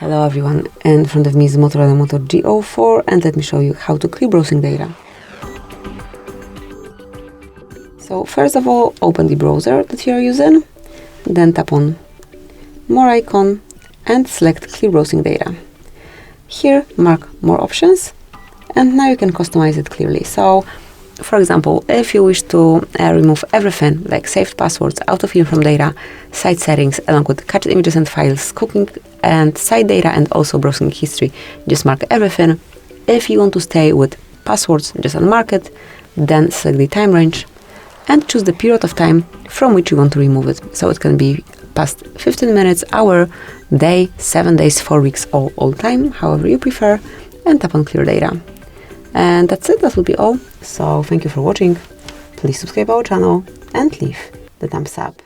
Hello everyone, in front of me is MOTOROLA Moto G04 and let me show you how to clear browsing data. So first of all, open the browser that you are using, then tap on More icon and select Clear Browsing Data. Here mark More options and now you can customize it clearly. So for example, if you wish to remove everything like saved passwords, autofill from data, site settings along with cached images and files, cooking and site data and also browsing history, just mark everything. If you want to stay with passwords, just unmark it, then select the time range and choose the period of time from which you want to remove it. So it can be past 15 minutes, hour, day, 7 days, 4 weeks, or all time, however you prefer, and tap on Clear Data. And that's it, that will be all. So thank you for watching. Please subscribe our channel and leave the thumbs up.